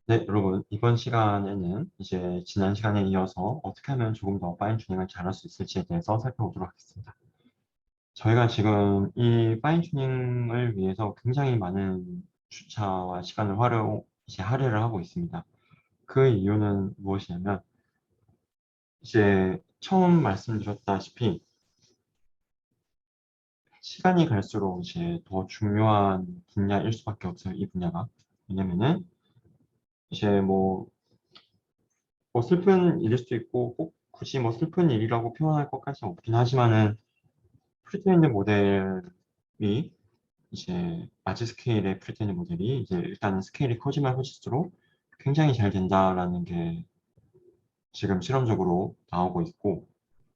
네, 여러분, 이번 시간에는 이제 지난 시간에 이어서 어떻게 하면 조금 더 파인 튜닝을 잘할 수 있을지에 대해서 살펴보도록 하겠습니다. 저희가 지금 이 파인 튜닝을 위해서 굉장히 많은 주차와 시간을 할애를 하고 있습니다. 그 이유는 무엇이냐면, 이제 처음 말씀드렸다시피, 시간이 갈수록 이제 더 중요한 분야일 수밖에 없어요, 이 분야가. 왜냐면은, 이제 뭐 슬픈 일일 수도 있고 꼭 굳이 뭐 슬픈 일이라고 표현할 것까지는 없긴 하지만은 프리트레인드 모델이 이제 라지 스케일의 프리트레인드 모델이 이제 일단은 스케일이 커지면 커질수록 굉장히 잘 된다라는 게 지금 실험적으로 나오고 있고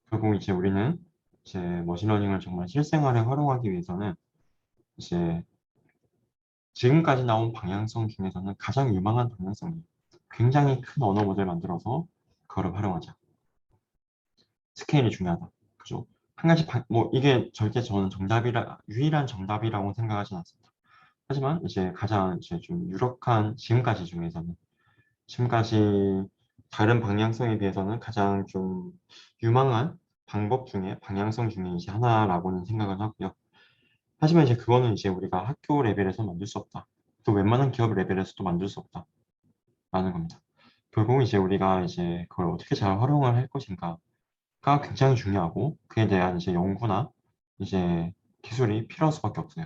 결국 이제 우리는 이제 머신러닝을 정말 실생활에 활용하기 위해서는 이제 지금까지 나온 방향성 중에서는 가장 유망한 방향성이 굉장히 큰 언어 모델 만들어서 그거를 활용하자. 스케일이 중요하다. 그죠? 한 가지, 뭐, 이게 절대 저는 유일한 정답이라고 생각하진 않습니다. 하지만 이제 가장 이제 좀 유력한 지금까지 다른 방향성에 비해서는 가장 좀 유망한 방향성 중에 이제 하나라고는 생각을 하고요. 하지만 이제 그거는 이제 우리가 학교 레벨에서 만들 수 없다. 또 웬만한 기업 레벨에서도 만들 수 없다라는 겁니다. 결국 이제 우리가 이제 그걸 어떻게 잘 활용을 할 것인가 가 굉장히 중요하고 그에 대한 이제 연구나 이제 기술이 필요할 수밖에 없어요.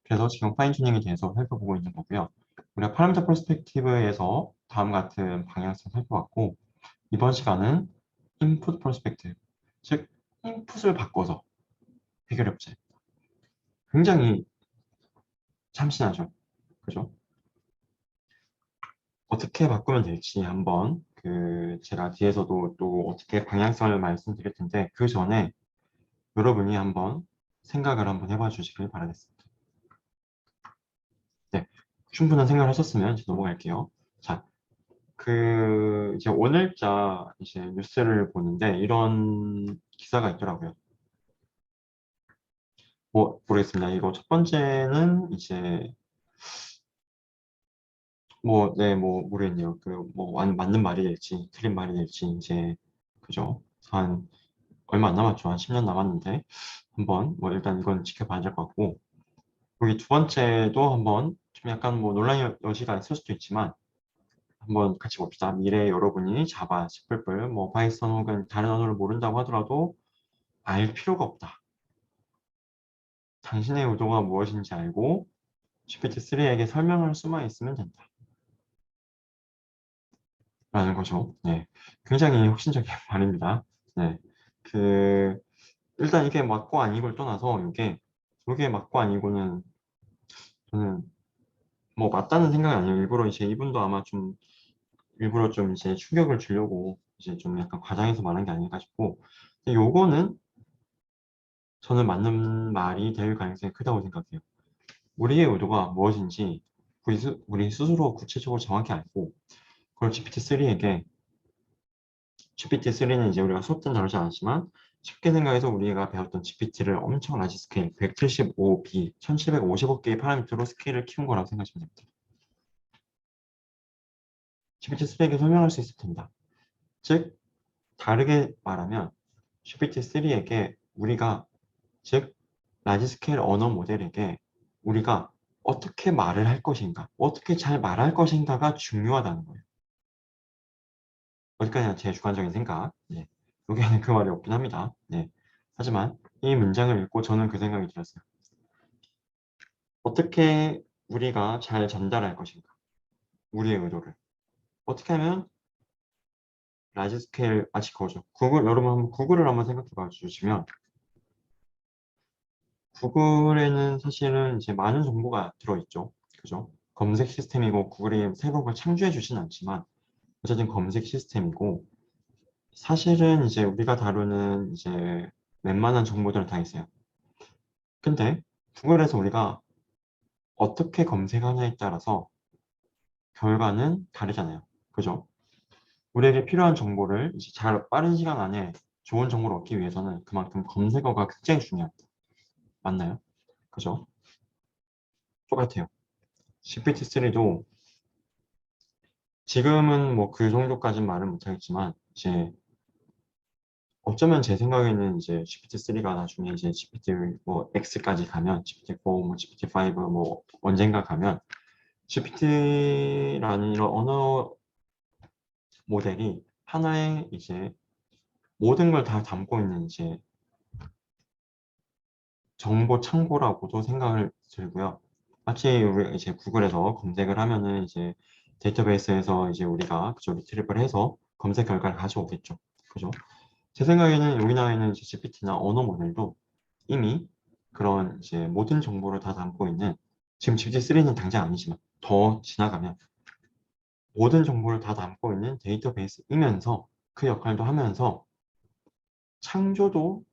그래서 지금 파인 튜닝에 대해서 살펴보고 있는 거고요. 우리가 파라미터 퍼스펙티브에서 다음 같은 방향성 살펴봤고 이번 시간은 인풋 퍼스펙티브, 즉 인풋을 바꿔서 해결해보자. 굉장히 참신하죠. 그죠? 어떻게 바꾸면 될지 한번 제가 뒤에서도 또 어떻게 방향성을 말씀드릴 텐데 그 전에 여러분이 한번 생각을 한번 해봐 주시길 바라겠습니다. 네, 충분한 생각을 하셨으면 이제 넘어갈게요. 자, 이제 오늘자 이제 뉴스를 보는데 이런 기사가 있더라고요. 뭐, 모르겠습니다. 이거 첫 번째는 이제, 네, 뭐, 모르겠네요. 맞는 말이 될지, 틀린 말이 될지, 이제, 그죠? 얼마 안 남았죠. 한 10년 남았는데, 뭐, 일단 이건 지켜봐야 될 것 같고, 여기 두 번째도 한번, 좀 약간 뭐, 논란의 여지가 있을 수도 있지만, 한번 같이 봅시다. 미래에 여러분이 자바, C++, 뭐 파이썬 혹은 다른 언어를 모른다고 하더라도 알 필요가 없다. 당신의 의도가 무엇인지 알고 GPT-3에게 설명할 수만 있으면 된다. 라는 거죠. 네. 굉장히 혁신적인 말입니다. 네. 그, 일단 이게 맞고 아니고를 떠나서 이게 맞고 아니고는 저는 뭐 맞다는 생각이 아니에요. 일부러 이제 이분도 아마 일부러 좀 이제 충격을 주려고 이제 좀 약간 과장해서 말한 게 아닐까 싶고 근데 요거는 저는 맞는 말이 될 가능성이 크다고 생각해요. 우리의 의도가 무엇인지 우리 스스로 구체적으로 정확히 알고, 그걸 GPT-3는 이제 우리가 수업 때는 다루지 않았지만, 쉽게 생각해서 우리가 배웠던 GPT를 엄청 라지 스케일, 175B, 1750개의 파라미터로 스케일을 키운 거라고 생각하시면 됩니다. GPT-3에게 설명할 수 있을 텐다. 즉, 다르게 말하면, GPT-3에게 즉, 라지 스케일 언어 모델에게 우리가 어떻게 말을 할 것인가, 어떻게 잘 말할 것인가가 중요하다는 거예요. 어디까지나 제 주관적인 생각. 네. 여기에는 그 말이 없긴 합니다. 네. 하지만 이 문장을 읽고 저는 그 생각이 들었어요. 어떻게 우리가 잘 전달할 것인가, 우리의 의도를. 어떻게 하면 라지 스케일, 그거죠. 여러분 구글을 한번 생각해 봐 주시면, 구글에는 사실은 이제 많은 정보가 들어있죠. 그죠? 검색 시스템이고 구글이 새로운 걸 창조해 주진 않지만 어쨌든 검색 시스템이고 사실은 이제 우리가 다루는 이제 웬만한 정보들은 다 있어요. 근데 구글에서 우리가 어떻게 검색하냐에 따라서 결과는 다르잖아요. 그죠? 우리에게 필요한 정보를 이제 빠른 시간 안에 좋은 정보를 얻기 위해서는 그만큼 검색어가 굉장히 중요합니다. 맞나요? 그죠? 똑같아요. GPT-3도 지금은 뭐 그 정도까지는 말을 못하겠지만, 이제 어쩌면 제 생각에는 이제 GPT-3가 나중에 이제 GPT 뭐 X까지 가면, GPT-4, 뭐 GPT-5 뭐 언젠가 가면, GPT라는 이런 언어 모델이 하나의 이제 모든 걸 다 담고 있는 이제 정보 창고라고도 생각을 들고요. 마치 우리 이제 구글에서 검색을 하면은 이제 데이터베이스에서 이제 우리가 그저 리트리브를 해서 검색 결과를 가져오겠죠. 그죠? 제 생각에는 우리나라에는 이제 GPT나 언어 모델도 이미 그런 이제 모든 정보를 다 담고 있는, 지금 GPT-3는 당장 아니지만 더 지나가면 모든 정보를 다 담고 있는 데이터베이스이면서 그 역할도 하면서 창조도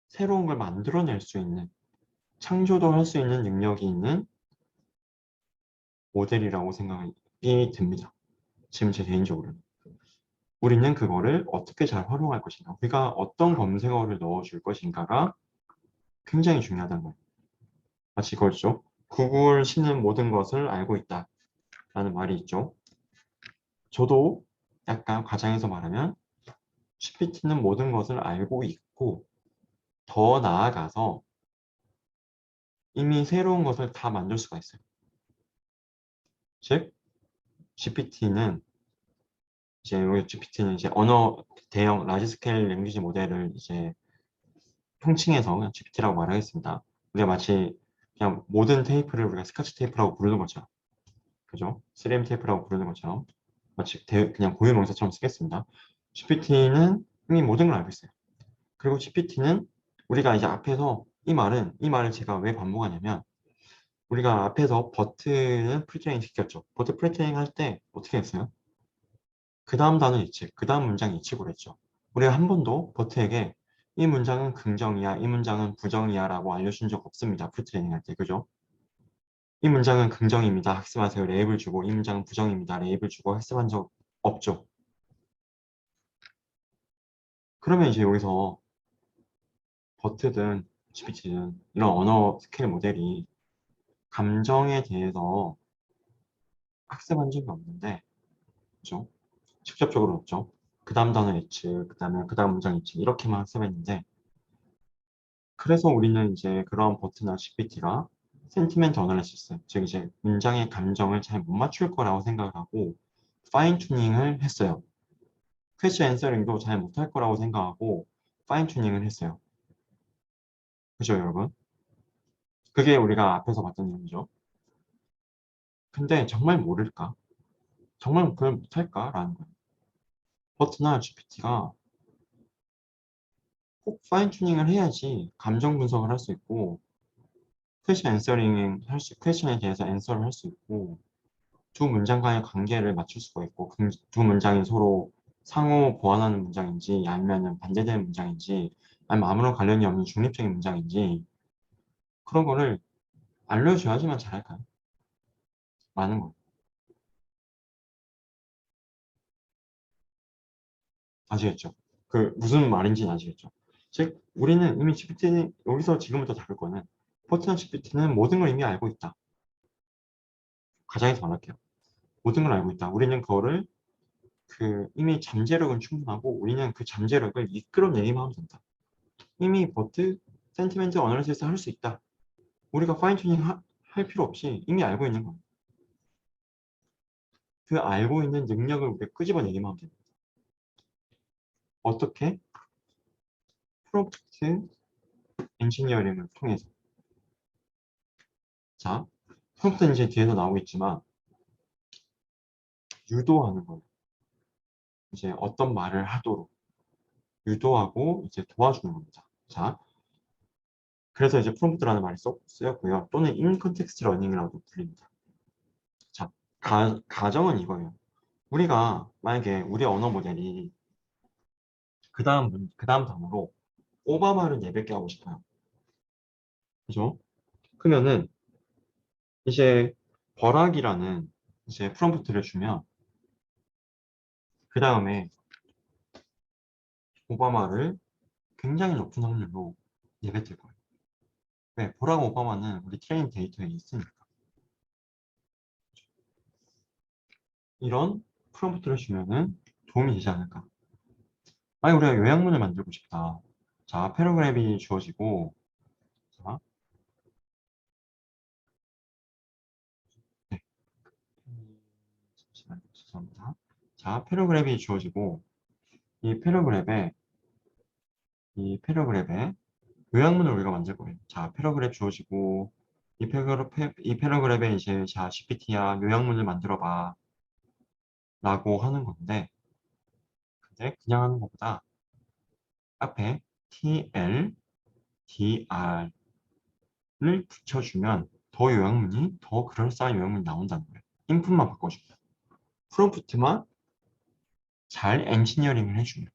새로운 걸 만들어낼 수 있는, 창조도 할 수 있는 능력이 있는 모델이라고 생각이 듭니다. 지금 제 개인적으로는. 우리는 그거를 어떻게 잘 활용할 것인가, 우리가 어떤 검색어를 넣어줄 것인가가 굉장히 중요하다는 거예요. 마치 그거죠. 구글 씨는 모든 것을 알고 있다 라는 말이 있죠. 저도 약간 과장해서 말하면 GPT는 모든 것을 알고 있고, 더 나아가서 이미 새로운 것을 다 만들 수가 있어요. 즉, GPT는 이제 언어 대형 라지 스케일 랭귀지 모델을 이제 통칭해서 그냥 GPT라고 말하겠습니다. 우리가 마치 그냥 모든 테이프를 우리가 스카치 테이프라고 부르는 것처럼, 그죠? 3M 테이프라고 부르는 것처럼 마치 그냥 고유 명사처럼 쓰겠습니다. GPT는 이미 모든 걸 알고 있어요. 그리고 GPT는 우리가 이제 앞에서 이 말을 제가 왜 반복하냐면, 우리가 앞에서 버튼은 프리트레이닝 시켰죠. 버튼 프리트레이닝 할 때 어떻게 했어요? 그 다음 단어 예측, 그 다음 문장 예측으로 했죠. 우리가 한 번도 버트에게 이 문장은 긍정이야, 이 문장은 부정이야 라고 알려준 적 없습니다. 프리트레이닝 할 때, 그죠? 이 문장은 긍정입니다. 학습하세요. 레이블 주고, 이 문장은 부정입니다. 레이블 주고 학습한 적 없죠. 그러면 이제 여기서 버트든 GPT든 이런 언어 스케일 모델이 감정에 대해서 학습한 적이 없는데, 그죠? 직접적으로 없죠. 그 다음 단어 예측, 그 다음 문장 예측, 이렇게만 학습했는데, 그래서 우리는 이제 그런 버트나 GPT가 센티멘트 어널리시스, 즉 이제 문장의 감정을 잘 못 맞출 거라고 생각을 하고 파인 튜닝을 했어요. 퀘스천 앤서링도 잘 못할 거라고 생각하고 파인 튜닝을 했어요. 그죠, 여러분? 그게 우리가 앞에서 봤던 내용이죠. 근데 정말 모를까? 정말 그걸 못할까? 라는 거예요. 버트나 GPT가 꼭 파인 튜닝을 해야지 감정 분석을 할 수 있고 퀘스천 앤서링 퀘스천에 대해서 앤서를 할 수 있고 두 문장 간의 관계를 맞출 수가 있고, 두 문장이 서로 상호 보완하는 문장인지 아니면 반대되는 문장인지 아니면 아무런 관련이 없는 중립적인 문장인지 그런 거를 알려줘야지만 잘할까요? 많은 거. 아시겠죠? 그 무슨 말인지는 아시겠죠? 즉 우리는 이미 GPT는 여기서 지금부터 다룰 거는 포트넌 GPT는 모든 걸 이미 알고 있다. 가장에서 말할게요. 모든 걸 알고 있다. 우리는 그거를 이미 잠재력은 충분하고 우리는 그 잠재력을 이끌어내기만 하면 된다. 이미 버트 센티멘트 어널리시스 할 수 있다. 우리가 파인 튜닝 할 필요 없이 이미 알고 있는 겁니다. 그 알고 있는 능력을 우리가 끄집어내기만 하면 됩니다. 어떻게? 프롬프트 엔지니어링을 통해서. 자, 프롬프트는 이제 뒤에서 나오겠지만 유도하는 거예요. 이제 어떤 말을 하도록 유도하고 이제 도와주는 겁니다. 자, 그래서 이제 프롬프트라는 말이 쓰였고요. 또는 인 컨텍스트 러닝이라고 불립니다. 자, 가정은 이거예요. 우리가 만약에 우리 언어 모델이 그 다음 단어로 오바마를 내뱉게 하고 싶어요. 그죠? 그러면은 이제 버락이라는 이제 프롬프트를 주면 그 다음에 오바마를 굉장히 높은 확률로 내뱉을 거예요. 왜? 버락 오바마는 우리 트레이닝 데이터에 있으니까. 이런 프롬프트를 주면은 도움이 되지 않을까. 아니, 우리가 요약문을 만들고 싶다. 자, 패러그래프이 주어지고, 자, 네. 잠시만요. 죄송합니다. 자, 패러그래프이 주어지고, 이 패러그래프에, 이 패러그래프에 요약문을 우리가 만들 거예요. 자, 패러그래프 주어지고, 이 패러그래프에 이제, 자, GPT야, 요약문을 만들어 봐. 라고 하는 건데, 근데 그냥 하는 것보다 앞에 TL, DR을 붙여주면 더 요약문이, 더 그럴싸한 요약문이 나온다는 거예요. 인풋만 바꿔주면. 프롬프트만 잘 엔지니어링을 해주면.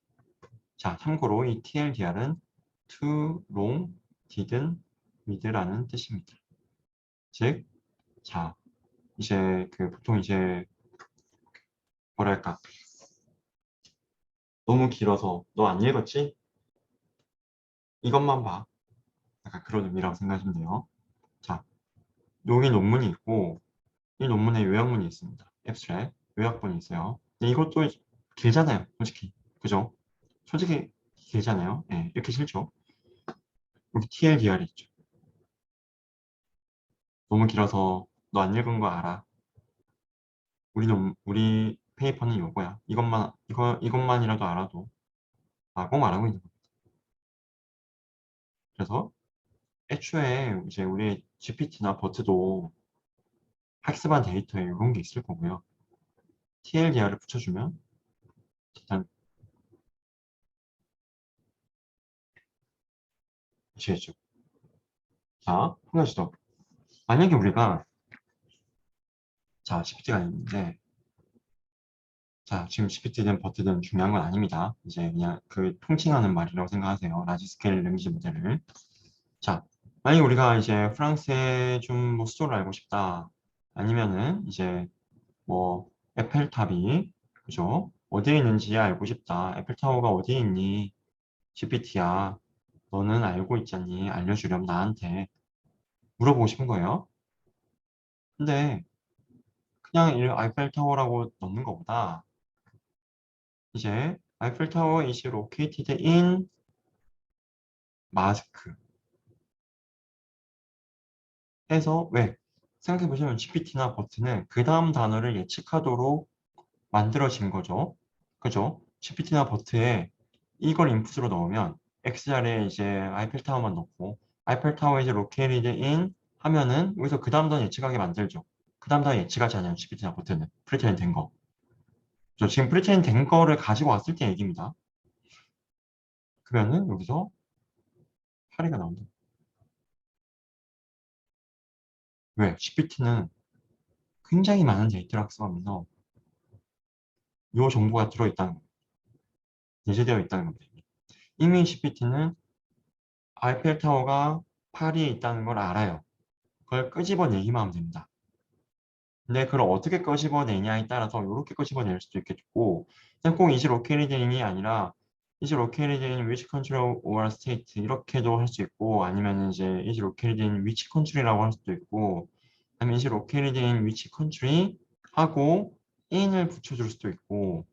자, 참고로 이 TLDR은 too long, didn't read라는 뜻입니다. 즉, 자, 이제 그 보통 이제 뭐랄까 너무 길어서 너 안 읽었지? 이것만 봐. 약간 그런 의미라고 생각하시면 돼요. 자, 여기 논문이 있고 이 논문에 요약문이 있습니다. 앱스트랙 요약본이 있어요. 근데 이것도 길잖아요, 솔직히. 그죠? 솔직히 길잖아요. 네, 이렇게 싫죠. 여기 TLDR이 있죠. 너무 길어서 너 안 읽은 거 알아. 우리 페이퍼는 요거야. 이것만이라도 알아도 라고 말하고 있는 거예요. 그래서 애초에 이제 우리 GPT나 버트도 학습한 데이터에 이런 게 있을 거고요. TLDR을 붙여주면 일단 아시겠죠? 자, 한 가지 더. 만약에 우리가 자, GPT가 있는데 자, 지금 GPT든 버트든 중요한 건 아닙니다. 이제 그냥 그 통칭하는 말이라고 생각하세요. 라지 스케일 랭귀지 모델을. 자, 만약에 우리가 이제 프랑스의 좀 뭐 수도를 알고 싶다. 아니면은 이제 뭐 에펠탑이 그죠? 어디에 있는지 알고 싶다. 에펠타워가 어디에 있니? GPT야. 너는 알고 있잖니? 알려주렴 나한테 물어보고 싶은 거예요. 근데 그냥 아이펠타워라고 넣는 것보다 이제 아이펠타워 is located in 마스크 해서 왜? 생각해보시면 GPT나 버트는 그 다음 단어를 예측하도록 만들어진 거죠. 그죠? GPT나 버트에 이걸 인풋으로 넣으면 X자리에 이제 아이펠타워만 넣고 아이펠타워 이제 located in 하면은 여기서 그 다음 단어 예측하게 만들죠. 그 다음 단어 예측하지 않아요. GPT나 버트는 프리트레인 된 거. 지금 프리트레인 된 거를 가지고 왔을 때 얘기입니다. 그러면은 여기서 파리가 나온다. 왜? GPT는 굉장히 많은 데이터를 학습하면서 이 정보가 들어있다는 거, 내재되어 있다는 겁니다. 이미 GPT는 아이펠타워가 파리에 있다는 걸 알아요. 그걸 끄집어내기만 하면 됩니다. 근데 그걸 어떻게 끄집어내냐에 따라서 이렇게 끄집어낼 수도 있겠고, 그냥 꼭 is located in이 아니라 is located in which country or state 이렇게도 할 수 있고, 아니면 이제 is located in which country라고 할 수도 있고, 아니면 is located in which country 하고 in을 붙여줄 수도 있고,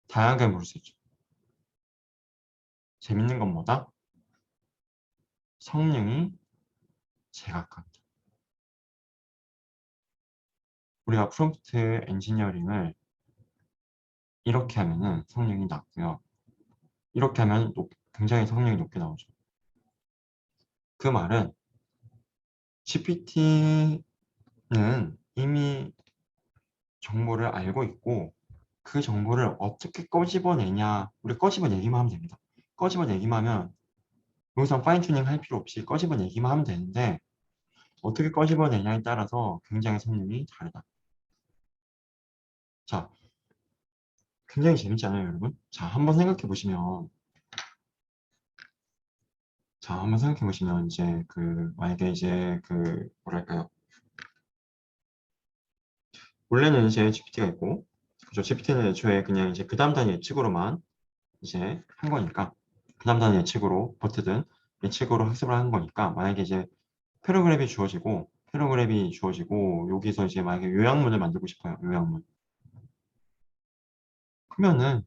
다양하게 물을 수 있죠. 재밌는 건 뭐다? 성능이 제각각이다. 우리가 프롬프트 엔지니어링을 이렇게 하면은 성능이 낮고요. 이렇게 하면 굉장히 성능이 높게 나오죠. 그 말은 GPT는 이미 정보를 알고 있고 그 정보를 어떻게 꺼집어내냐 우리 꺼집어내기만 하면 됩니다. 꺼집어내기만 하면 여기서 파인 튜닝 할 필요 없이 꺼집어내기만 하면 되는데 어떻게 꺼집어내냐에 따라서 굉장히 성능이 다르다. 자, 굉장히 재밌지 않아요, 여러분? 자, 한번 생각해 보시면 이제 그 만약에 이제 그 뭐랄까요? 원래는 이제 GPT가 있고, 그죠? GPT는 애초에 그냥 이제 그 다음 단위 예측으로만 이제 한 거니까, 그 다음 단위 예측으로 버트든 예측으로 학습을 한 거니까, 만약에 이제 패러그래프이 주어지고, 패러그래프이 주어지고 여기서 이제 만약에 요약문을 만들고 싶어요. 요약문. 그러면은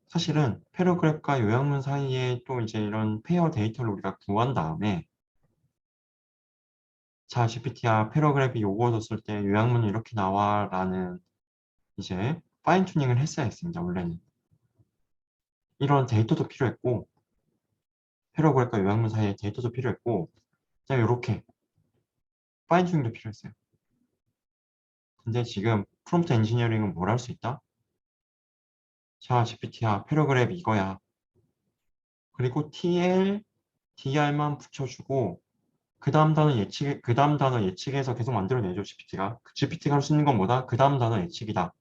사실은 패러그래프과 요약문 사이에 또 이제 이런 페어 데이터를 우리가 구한 다음에 자, GPT야 패러그래프 요거 줬을 때 요약문이 이렇게 나와라는 이제 파인 튜닝을 했어야 했습니다. 원래는. 이런 데이터도 필요했고 패러그래프과 요약문 사이에 데이터도 필요했고 그다음에 이렇게 파인 튜닝도 필요했어요. 근데 지금 프롬프트 엔지니어링은 뭘 할 수 있다? 자, GPT야 패러그래프 이거야. 그리고 TL, DR만 붙여주고 그 다음 단어 예측해서 계속 만들어내죠, GPT가. GPT가 할 수 있는 건 뭐다? 그 다음 단어 예측이다.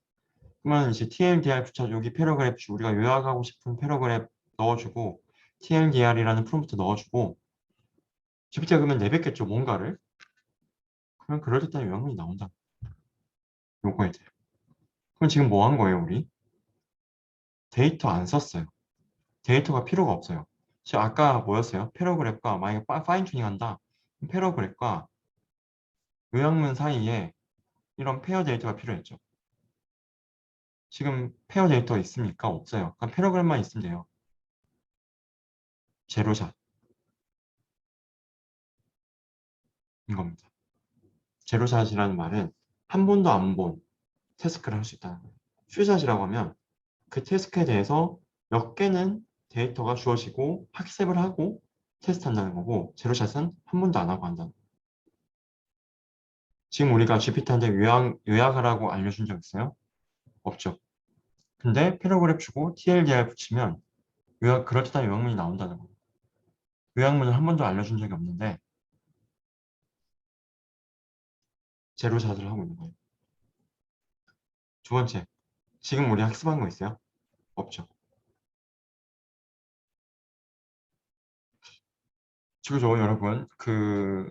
그러면 이제 TLDR 붙여줘. 여기 패러그래프 우리가 요약하고 싶은 패러그래프 넣어주고 TLDR이라는 프롬프트 넣어주고 GPT가 그러면 내뱉겠죠, 뭔가를. 그러면 그럴듯한 요약문이 나온다. 요거에 대해. 그럼 지금 뭐 한 거예요, 우리? 데이터 안 썼어요. 데이터가 필요가 없어요. 지금 아까 뭐였어요? 패러그래프가 만약에 파인 튜닝 한다. 패러그래프가 요약문 사이에 이런 페어 데이터가 필요했죠. 지금 페어 데이터 있습니까? 없어요. 그럼 패러그램만 있으면 돼요. 제로샷인 겁니다. 제로샷이라는 말은 한 번도 안 본 태스크를 할 수 있다는 거예요. 퓨샷이라고 하면 그 태스크에 대해서 몇 개는 데이터가 주어지고 학습을 하고 테스트한다는 거고 제로샷은 한 번도 안 하고 한다는 거예요. 지금 우리가 GPT한테 요약하라고 알려준 적 있어요? 없죠. 근데 패러그래프 주고 TLDR 붙이면 그럴듯한 요약문이 나온다는 거예요. 요약문을 한 번도 알려준 적이 없는데 제로샷을 하고 있는 거예요. 두 번째, 지금 우리 학습한 거 있어요? 없죠. 그죠, 여러분.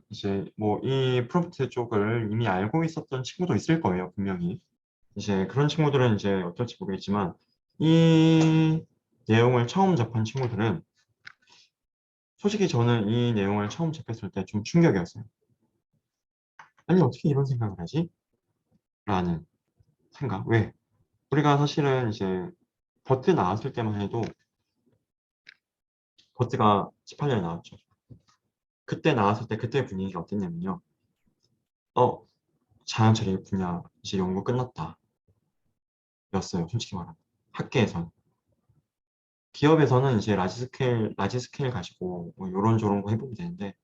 이제 뭐 이 프롬프트 쪽을 이미 알고 있었던 친구도 있을 거예요, 분명히. 이제 그런 친구들은 이제 어떨지 모르겠지만, 이 내용을 처음 접한 친구들은, 솔직히 저는 이 내용을 처음 접했을 때 좀 충격이었어요. 아니, 어떻게 이런 생각을 하지? 라는 생각. 왜? 우리가 사실은 이제 버트 나왔을 때만 해도, 버트가 18년에 나왔죠. 그때 나왔을 때 그때 분위기가 어땠냐면요. 어, 자연처리 분야 이제 연구 끝났다. 였어요. 솔직히 말하면. 학계에선. 기업에서는 이제 라지 스케일 가지고 뭐 요런저런 거 해보면 되는데,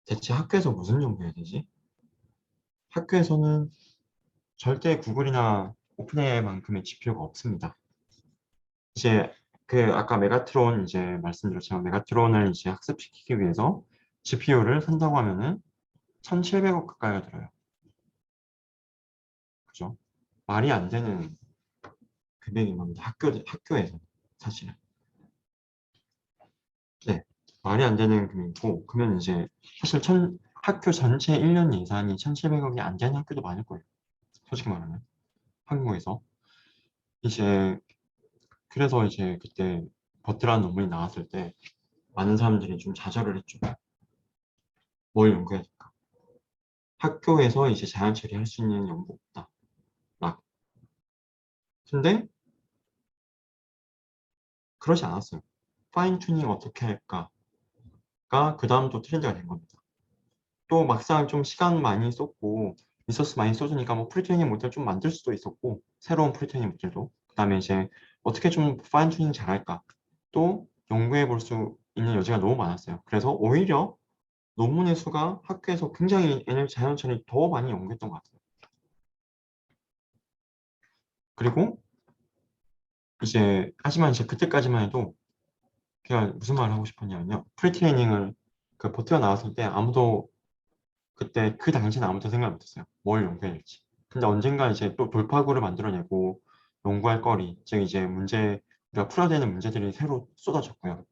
대체 학교에서 무슨 연구해야 되지? 학교에서는 절대 구글이나 오픈AI만큼의 지표가 없습니다. 이제 아까 메가트론 이제 말씀드렸지만 메가트론을 이제 학습시키기 위해서 GPU를 산다고 하면은 1,700억 가까이가 들어요. 그죠? 말이 안 되는 금액인 겁니다. 학교에서 사실은. 네. 말이 안 되는 금액이고, 그러면 이제 사실 학교 전체 1년 예산이 1,700억이 안 되는 학교도 많을 거예요. 솔직히 말하면. 한국에서. 이제, 그래서 이제 그때 버트라는 논문이 나왔을 때 많은 사람들이 좀 좌절을 했죠. 뭘 연구해야 될까? 학교에서 이제 자연 처리할 수 있는 연구 없다. 락. 근데 그러지 않았어요. 파인 튜닝 어떻게 할까가 그 다음 또 트렌드가 된 겁니다. 또 막상 좀 시간 많이 썼고 리소스 많이 쏟으니까 뭐 프리트레이닝 모델 좀 만들 수도 있었고 새로운 프리트레이닝 모델도 그다음에 이제 어떻게 좀 파인 튜닝 잘할까 또 연구해 볼 수 있는 여지가 너무 많았어요. 그래서 오히려 논문의 수가 학교에서 굉장히 NL 자연천이 더 많이 연구했던 것 같아요. 그리고 이제 하지만 이제 그때까지만 해도 제가 무슨 말을 하고 싶었냐면요. 프리트레이닝을 버트가 나왔을 때 아무도 그때 그 당시에는 아무도 생각 못했어요. 뭘 연구해야 될지. 근데 언젠가 이제 또 돌파구를 만들어내고 연구할 거리, 즉 이제 우리가 풀어야 되는 문제들이 새로 쏟아졌고요.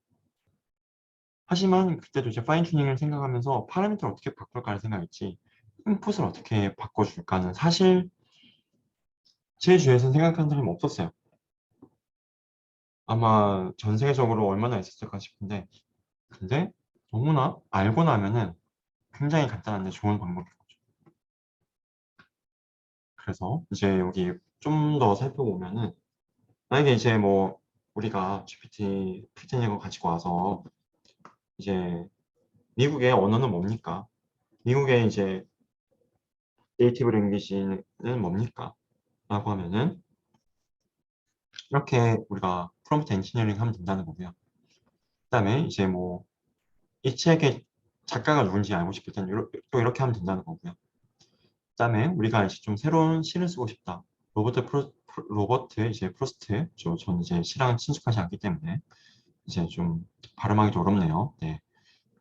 하지만 그때도 이제 파인 튜닝을 생각하면서 파라미터를 어떻게 바꿀까를 생각했지, 인풋을 어떻게 바꿔줄까는 사실 제 주위에서는 생각하는 사람이 없었어요. 아마 전 세계적으로 얼마나 있었을까 싶은데, 근데 너무나 알고 나면은 굉장히 간단한데 좋은 방법이고. 그래서 이제 여기 좀 더 살펴보면은 만약에 이제 뭐 우리가 GPT 풀트랙을 가지고 와서 이제 미국의 언어는 뭡니까? 미국의 이제 네이티브 랭귀지는 뭡니까? 라고 하면은 이렇게 우리가 프롬프트 엔지니어링 하면 된다는 거고요. 그다음에 이제 뭐 이 책의 작가가 누군지 알고 싶을 때는 또 이렇게 하면 된다는 거고요. 그다음에 우리가 이제 좀 새로운 시를 쓰고 싶다. 로버트 이제 프로스트, 전 이제 시랑 친숙하지 않기 때문에 이제 좀 발음하기도 어렵네요. 네.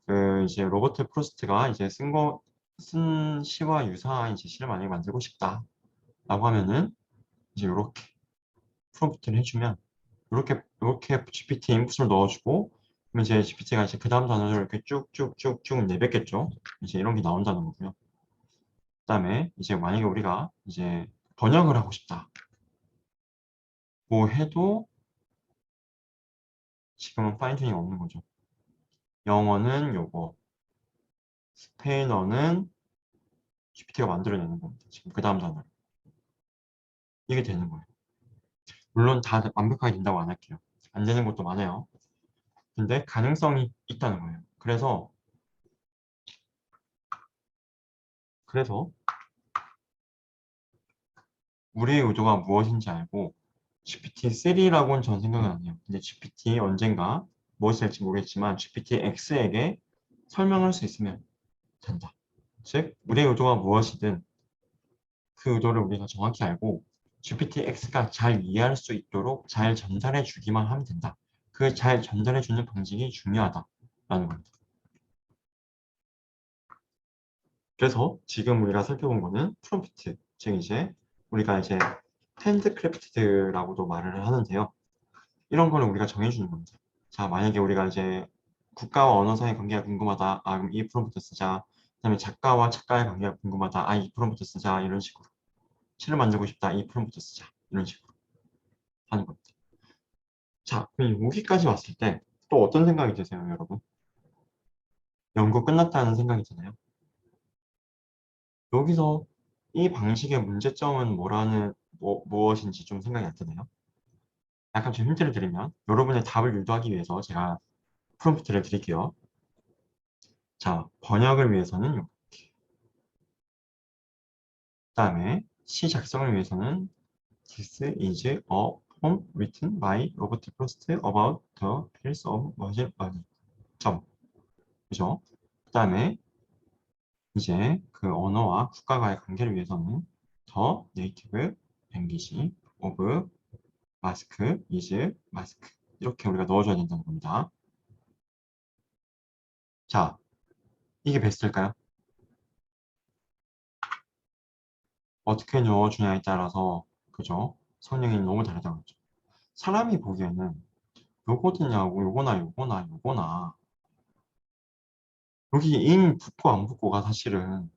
그 이제 로버트 프로스트가 이제 쓴 시와 유사한 이제 시를 만약에 만들고 싶다라고 하면은 이제 이렇게 프롬프트를 해주면 이렇게 GPT 인풋을 넣어주고 그러면 이제 GPT가 이제 그 다음 단어를 이렇게 쭉쭉쭉쭉 내뱉겠죠. 이제 이런 게 나온다는 거고요. 그다음에 이제 만약에 우리가 이제 번역을 하고 싶다. 뭐 해도 지금은 파인튜닝이 없는 거죠. 영어는 요거, 스페인어는 GPT가 만들어내는 겁니다. 지금 그 다음 단어를. 이게 되는 거예요. 물론 다 완벽하게 된다고 안 할게요. 안 되는 것도 많아요. 근데 가능성이 있다는 거예요. 그래서 우리의 의도가 무엇인지 알고 GPT-3라고는 전 생각은 안 해요. 근데 GPT 언젠가 무엇이 될지 모르겠지만 GPT-X에게 설명할 수 있으면 된다. 즉, 우리의 의도가 무엇이든 그 의도를 우리가 정확히 알고 GPT-X가 잘 이해할 수 있도록 잘 전달해 주기만 하면 된다. 그 잘 전달해 주는 방식이 중요하다라는 겁니다. 그래서 지금 우리가 살펴본 거는 프롬프트, 즉 이제 우리가 이제 핸드크래프트라고도 말을 하는데요. 이런 거를 우리가 정해주는 겁니다. 자, 만약에 우리가 이제 국가와 언어 사이의 관계가 궁금하다. 아, 그럼 이 프롬프트 쓰자. 그다음에 작가와 작가의 관계가 궁금하다. 아, 이 프롬프트 쓰자. 이런 식으로. 시를 만들고 싶다. 이 프롬프트 쓰자. 이런 식으로 하는 겁니다. 자, 그럼 여기까지 왔을 때 또 어떤 생각이 드세요, 여러분? 연구 끝났다는 생각이 드나요? 여기서 이 방식의 문제점은 무엇인지 좀 생각이 안 드나요? 약간 좀 힌트를 드리면 여러분의 답을 유도하기 위해서 제가 프롬프트를 드릴게요. 자, 번역을 위해서는 이렇게. 그다음에 시 작성을 위해서는 This is a poem written by Robert Frost about the pills of magic money. 점. 그죠? 그다음에 이제 그 언어와 국가와의 관계를 위해서는 the native language of mask is mask. 이렇게 우리가 넣어줘야 된다는 겁니다. 자, 이게 베스트일까요? 어떻게 넣어주냐에 따라서 그죠? 성능이 너무 다르다는 거죠. 사람이 보기에는 요거드냐고 요거나 여기 인 붙고 안 붙고가 사실은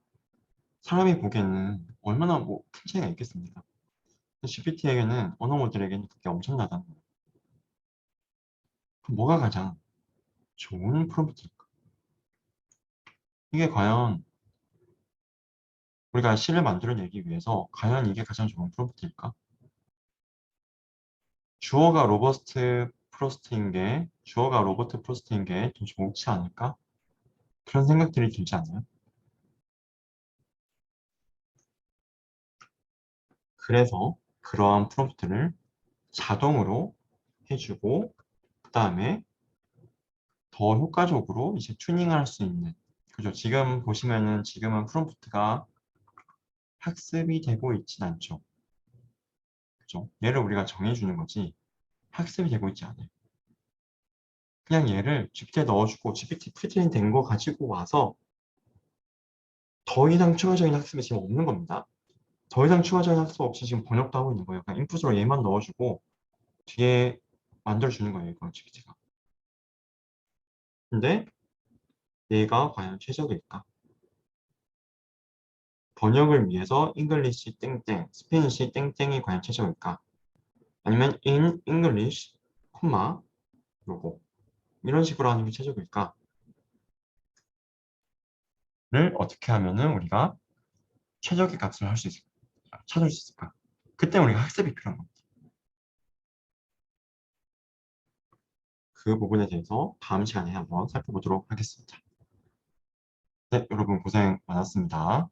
사람이 보기에는 얼마나 뭐 큰 차이가 있겠습니까? GPT에게는 언어 모델에게는 그게 엄청나다는 거예요. 그럼 뭐가 가장 좋은 프롬프트일까? 이게 과연 우리가 시를 만들어내기 위해서 과연 이게 가장 좋은 프롬프트일까? 주어가 로버트 프로스트인 게 더 좋지 않을까? 그런 생각들이 들지 않나요? 그래서 그러한 프롬프트를 자동으로 해주고 그 다음에 더 효과적으로 이제 튜닝할 수 있는 그죠? 지금 보시면은 지금은 프롬프트가 학습이 되고 있진 않죠. 그죠? 얘를 우리가 정해주는 거지 학습이 되고 있지 않아요. 그냥 얘를 GPT에 넣어주고 GPT 프리트레인 된 거 가지고 와서 더 이상 추가적인 학습이 지금 없는 겁니다. 더 이상 추가적인 학습 없이 지금 번역도 하고 있는 거예요. 그냥 인풋으로 얘만 넣어주고 뒤에 만들어주는 거예요. 이거 GPT가. 근데 얘가 과연 최적일까? 번역을 위해서 English 땡땡, 스페니시 땡땡이 과연 최적일까? 아니면 in English, 콤마, 요거. 이런 식으로 하는 게 최적일까? 를 어떻게 하면은 우리가 최적의 값을 할 수 있을까? 찾을 수 있을까? 그때 우리가 학습이 필요한 겁니다. 그 부분에 대해서 다음 시간에 한번 살펴보도록 하겠습니다. 네, 여러분 고생 많았습니다.